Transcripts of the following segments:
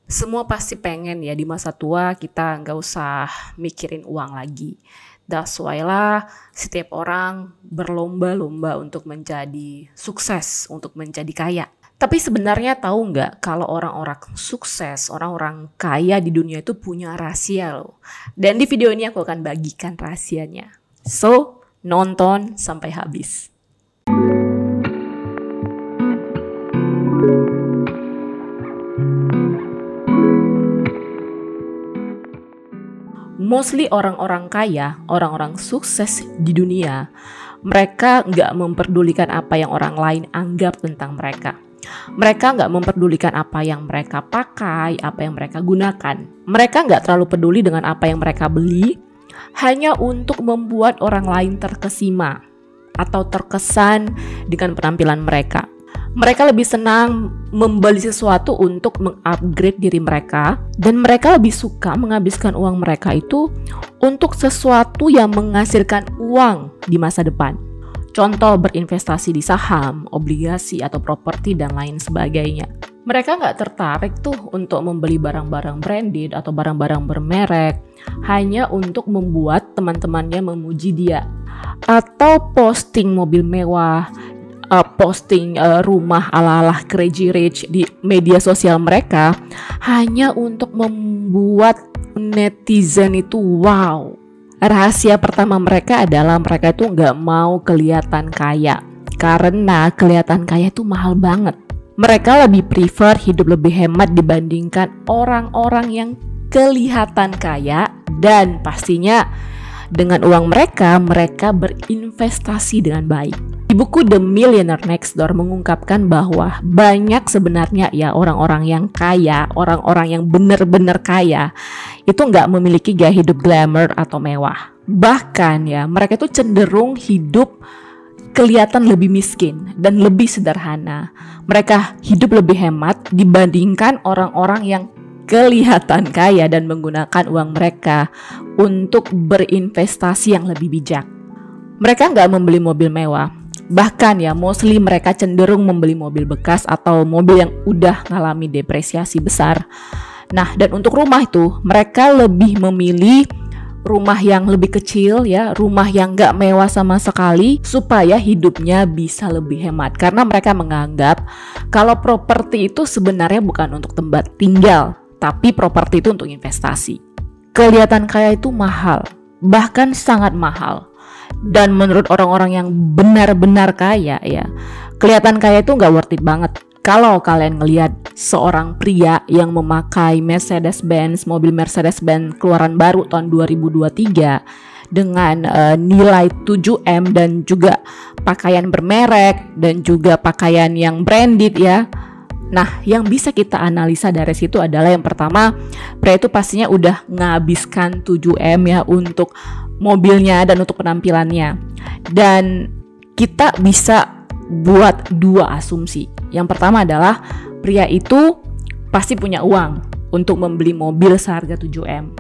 Semua pasti pengen ya di masa tua kita nggak usah mikirin uang lagi. That's why lah setiap orang berlomba-lomba untuk menjadi sukses, untuk menjadi kaya. Tapi sebenarnya tahu nggak kalau orang-orang sukses, orang-orang kaya di dunia itu punya rahasia loh. Dan di video ini aku akan bagikan rahasianya. So, nonton sampai habis. Mostly orang-orang kaya, orang-orang sukses di dunia, mereka nggak memperdulikan apa yang orang lain anggap tentang mereka. Mereka nggak memperdulikan apa yang mereka pakai, apa yang mereka gunakan. Mereka nggak terlalu peduli dengan apa yang mereka beli, hanya untuk membuat orang lain terkesima atau terkesan dengan penampilan mereka. Mereka lebih senang membeli sesuatu untuk mengupgrade diri mereka, dan mereka lebih suka menghabiskan uang mereka itu untuk sesuatu yang menghasilkan uang di masa depan. Contoh berinvestasi di saham, obligasi, atau properti, dan lain sebagainya. Mereka nggak tertarik tuh untuk membeli barang-barang branded atau barang-barang bermerek hanya untuk membuat teman-temannya memuji dia. Atau posting mobil mewah, posting rumah ala-ala Crazy Rich di media sosial mereka hanya untuk membuat netizen itu wow. Rahasia pertama mereka adalah mereka itu nggak mau kelihatan kaya, karena kelihatan kaya itu mahal banget. Mereka lebih prefer hidup lebih hemat dibandingkan orang-orang yang kelihatan kaya, dan pastinya dengan uang mereka berinvestasi dengan baik. Di buku The Millionaire Next Door mengungkapkan bahwa banyak sebenarnya ya orang-orang yang kaya, orang-orang yang benar-benar kaya itu nggak memiliki gaya hidup glamour atau mewah. Bahkan ya mereka itu cenderung hidup kelihatan lebih miskin dan lebih sederhana. Mereka hidup lebih hemat dibandingkan orang-orang yang kelihatan kaya dan menggunakan uang mereka untuk berinvestasi yang lebih bijak. Mereka nggak membeli mobil mewah. Bahkan ya mostly mereka cenderung membeli mobil bekas atau mobil yang udah ngalami depresiasi besar. Nah, dan untuk rumah itu mereka lebih memilih rumah yang lebih kecil ya, rumah yang nggak mewah sama sekali supaya hidupnya bisa lebih hemat. Karena mereka menganggap kalau properti itu sebenarnya bukan untuk tempat tinggal, tapi properti itu untuk investasi. Kelihatan kaya itu mahal, bahkan sangat mahal. Dan menurut orang-orang yang benar-benar kaya ya, kelihatan kaya itu nggak worth it banget. Kalau kalian ngelihat seorang pria yang memakai Mercedes-Benz, mobil Mercedes-Benz keluaran baru tahun 2023 dengan nilai 7M dan juga pakaian bermerek dan juga pakaian yang branded ya. Nah, yang bisa kita analisa dari situ adalah yang pertama, pria itu pastinya udah menghabiskan 7M ya untuk mobilnya dan untuk penampilannya. Dan kita bisa buat dua asumsi. Yang pertama adalah pria itu pasti punya uang untuk membeli mobil seharga 7M.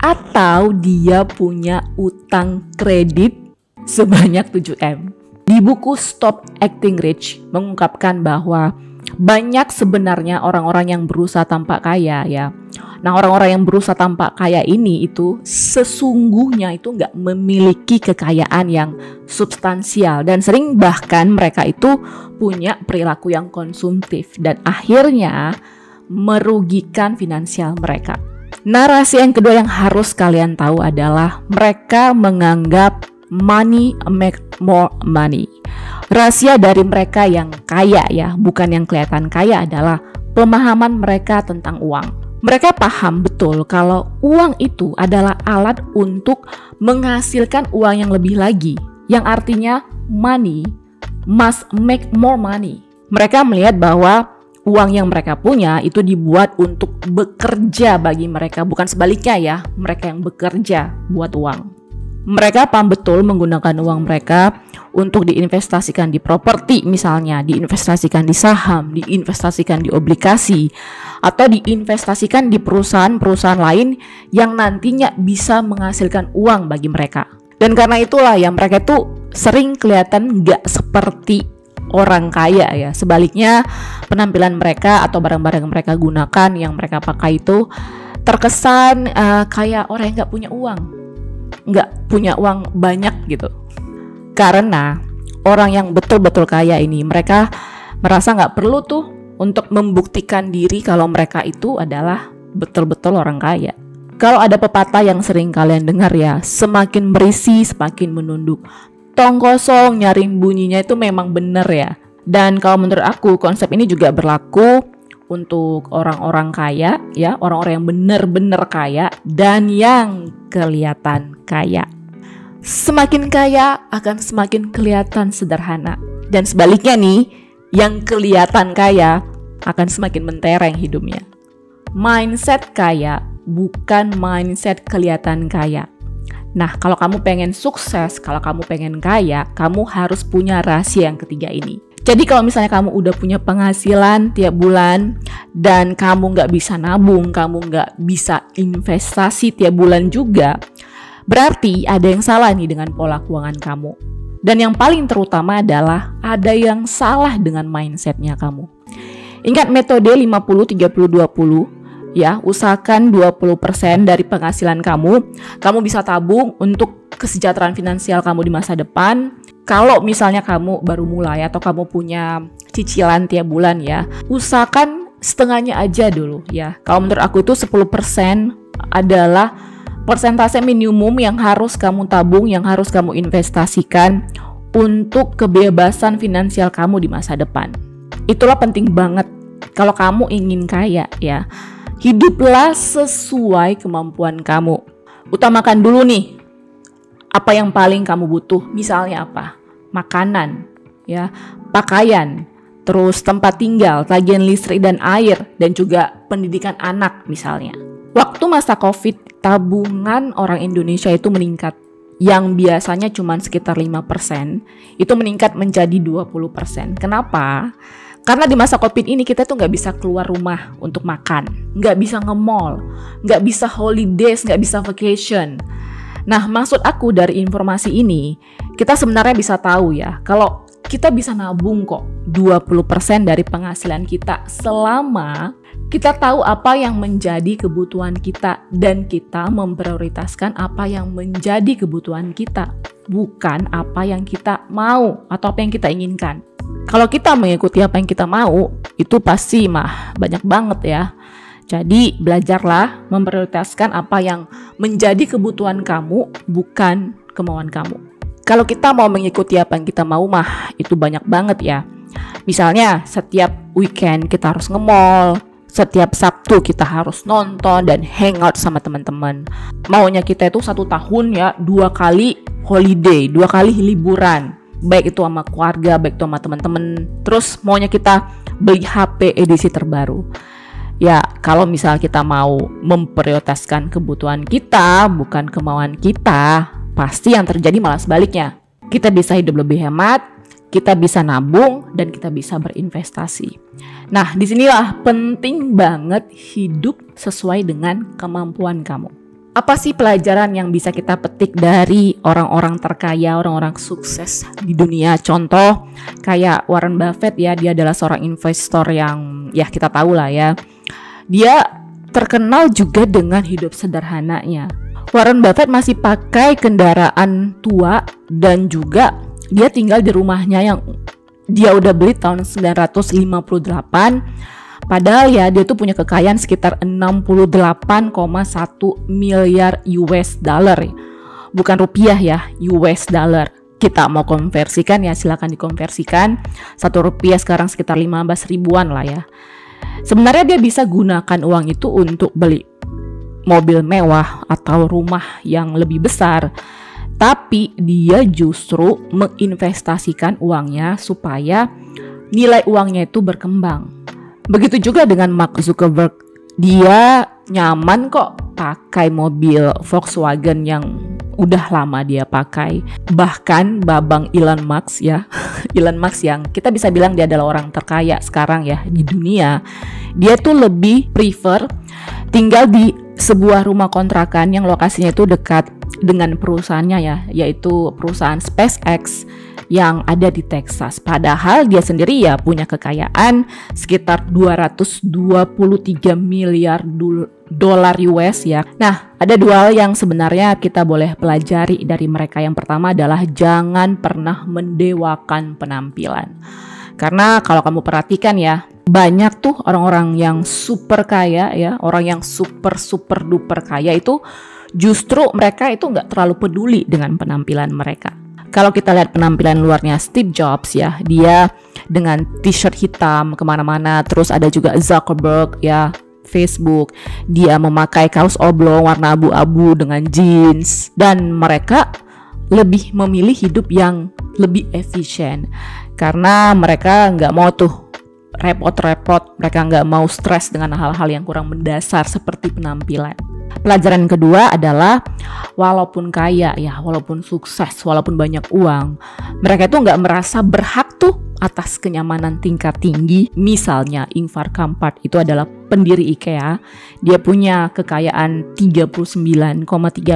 Atau dia punya utang kredit sebanyak 7M. Di buku Stop Acting Rich mengungkapkan bahwa banyak sebenarnya orang-orang yang berusaha tampak kaya ya. Nah, orang-orang yang berusaha tampak kaya ini itu sesungguhnya itu nggak memiliki kekayaan yang substansial, dan sering bahkan mereka itu punya perilaku yang konsumtif dan akhirnya merugikan finansial mereka. Narasi yang kedua yang harus kalian tahu adalah mereka menganggap money make more money. Rahasia dari mereka yang kaya ya, bukan yang kelihatan kaya, adalah pemahaman mereka tentang uang. Mereka paham betul kalau uang itu adalah alat untuk menghasilkan uang yang lebih lagi, yang artinya money must make more money. Mereka melihat bahwa uang yang mereka punya itu dibuat untuk bekerja bagi mereka, bukan sebaliknya ya, mereka yang bekerja buat uang. Mereka paham betul menggunakan uang mereka untuk diinvestasikan di properti misalnya, diinvestasikan di saham, diinvestasikan di obligasi, atau diinvestasikan di perusahaan-perusahaan lain yang nantinya bisa menghasilkan uang bagi mereka. Dan karena itulah ya mereka itu sering kelihatan gak seperti orang kaya ya. Sebaliknya, penampilan mereka atau barang-barang yang mereka gunakan, yang mereka pakai itu terkesan kayak orang yang nggak punya uang banyak gitu. Karena orang yang betul-betul kaya ini, mereka merasa nggak perlu tuh untuk membuktikan diri kalau mereka itu adalah betul-betul orang kaya. Kalau ada pepatah yang sering kalian dengar ya, semakin berisi semakin menunduk. Tong kosong nyaring bunyinya, itu memang benar ya. Dan kalau menurut aku konsep ini juga berlaku untuk orang-orang kaya ya, orang-orang yang benar-benar kaya dan yang kelihatan kaya. Semakin kaya akan semakin kelihatan sederhana. Dan sebaliknya nih, yang kelihatan kaya akan semakin mentereng hidupnya. Mindset kaya bukan mindset kelihatan kaya. Nah, kalau kamu pengen sukses, kalau kamu pengen kaya, kamu harus punya rahasia yang ketiga ini. Jadi kalau misalnya kamu udah punya penghasilan tiap bulan dan kamu nggak bisa nabung, kamu nggak bisa investasi tiap bulan juga, berarti ada yang salah nih dengan pola keuangan kamu. Dan yang paling terutama adalah ada yang salah dengan mindsetnya kamu. Ingat metode 50-30-20? Ya, usahakan 20% dari penghasilan kamu bisa tabung untuk kesejahteraan finansial kamu di masa depan. Kalau misalnya kamu baru mulai atau kamu punya cicilan tiap bulan ya, usahakan setengahnya aja dulu ya. Kalau menurut aku itu 10% adalah persentase minimum yang harus kamu tabung, yang harus kamu investasikan untuk kebebasan finansial kamu di masa depan. Itulah penting banget kalau kamu ingin kaya ya. Hiduplah sesuai kemampuan kamu. Utamakan dulu nih apa yang paling kamu butuh. Misalnya apa? Makanan, ya, pakaian, terus tempat tinggal, tagihan listrik dan air, dan juga pendidikan anak misalnya. Waktu masa Covid, tabungan orang Indonesia itu meningkat. Yang biasanya cuma sekitar 5%, itu meningkat menjadi 20%. Kenapa? Karena di masa Covid ini kita tuh nggak bisa keluar rumah untuk makan, nggak bisa nge-mall, nggak bisa holidays, nggak bisa vacation. Nah, maksud aku dari informasi ini, kita sebenarnya bisa tahu ya, kalau kita bisa nabung kok 20% dari penghasilan kita selama kita tahu apa yang menjadi kebutuhan kita dan kita memprioritaskan apa yang menjadi kebutuhan kita, bukan apa yang kita mau atau apa yang kita inginkan. Kalau kita mengikuti apa yang kita mau, itu pasti banyak banget ya. Jadi belajarlah memprioritaskan apa yang menjadi kebutuhan kamu, bukan kemauan kamu. Kalau kita mau mengikuti apa yang kita mau itu banyak banget ya. Misalnya setiap weekend kita harus nge-mall, setiap Sabtu kita harus nonton dan hangout sama teman-teman. Maunya kita itu 1 tahun ya 2 kali holiday, 2 kali liburan. Baik itu sama keluarga, baik itu sama teman-teman. Terus maunya kita beli HP edisi terbaru. Ya, kalau misal kita mau memprioritaskan kebutuhan kita, bukan kemauan kita, pasti yang terjadi malah sebaliknya. Kita bisa hidup lebih hemat, kita bisa nabung, dan kita bisa berinvestasi. Nah, disinilah penting banget hidup sesuai dengan kemampuan kamu. Apa sih pelajaran yang bisa kita petik dari orang-orang terkaya, orang-orang sukses di dunia? Contoh kayak Warren Buffett ya, dia adalah seorang investor yang ya kita tahu lah ya. Dia terkenal juga dengan hidup sederhananya. Warren Buffett masih pakai kendaraan tua dan juga dia tinggal di rumahnya yang dia udah beli tahun 1958. Padahal ya dia tuh punya kekayaan sekitar 68,1 miliar US dollar. Bukan rupiah ya, US dollar. Kita mau konversikan ya silakan dikonversikan. 1 rupiah sekarang sekitar 15 ribuan lah ya. Sebenarnya dia bisa gunakan uang itu untuk beli mobil mewah atau rumah yang lebih besar. Tapi dia justru menginvestasikan uangnya supaya nilai uangnya itu berkembang. Begitu juga dengan Mark Zuckerberg. Dia nyaman kok pakai mobil Volkswagen yang udah lama dia pakai. Bahkan babang Elon Musk ya. Elon Musk yang kita bisa bilang dia adalah orang terkaya sekarang ya di dunia. Dia tuh lebih prefer tinggal di sebuah rumah kontrakan yang lokasinya itu dekat dengan perusahaannya ya, yaitu perusahaan SpaceX yang ada di Texas. Padahal dia sendiri ya punya kekayaan sekitar 223 miliar dolar US ya. Nah, ada dua hal yang sebenarnya kita boleh pelajari dari mereka. Yang pertama adalah jangan pernah mendewakan penampilan. Karena kalau kamu perhatikan ya, banyak tuh orang-orang yang super kaya ya, orang yang super duper kaya itu justru mereka itu nggak terlalu peduli dengan penampilan mereka. Kalau kita lihat penampilan luarnya Steve Jobs ya, dia dengan t-shirt hitam kemana-mana. Terus ada juga Zuckerberg ya, Facebook, dia memakai kaos oblong warna abu-abu dengan jeans. Dan mereka lebih memilih hidup yang lebih efisien karena mereka nggak mau tuh repot-repot, mereka nggak mau stres dengan hal-hal yang kurang mendasar seperti penampilan. Pelajaran kedua adalah walaupun kaya ya, walaupun sukses, walaupun banyak uang, mereka itu nggak merasa berhak tuh atas kenyamanan tingkat tinggi. Misalnya Ingvar Kamprad itu adalah pendiri IKEA, dia punya kekayaan 39,3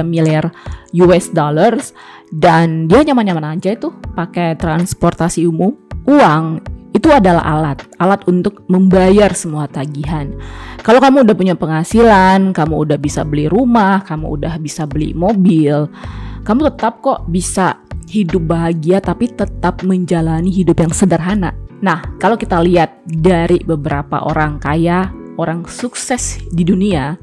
miliar US dollars dan dia nyaman-nyaman aja itu pakai transportasi umum. Uang itu adalah alat untuk membayar semua tagihan. Kalau kamu udah punya penghasilan, kamu udah bisa beli rumah, kamu udah bisa beli mobil, kamu tetap kok bisa hidup bahagia tapi tetap menjalani hidup yang sederhana. Nah, kalau kita lihat dari beberapa orang kaya, orang sukses di dunia,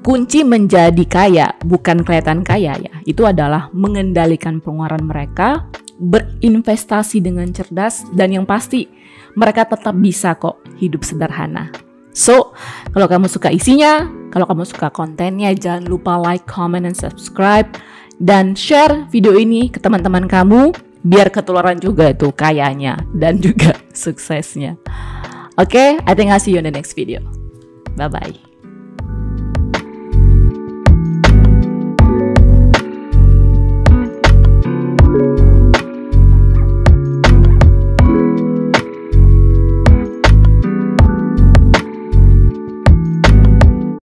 kunci menjadi kaya bukan kelihatan kaya ya, itu adalah mengendalikan pengeluaran mereka, berinvestasi dengan cerdas, dan yang pasti mereka tetap bisa kok hidup sederhana. So, kalau kamu suka isinya, kalau kamu suka kontennya, jangan lupa like, comment, dan subscribe, dan share video ini ke teman-teman kamu biar ketularan juga tuh kayanya dan juga suksesnya. Oke, I think I'll see you in the next video. Bye-bye.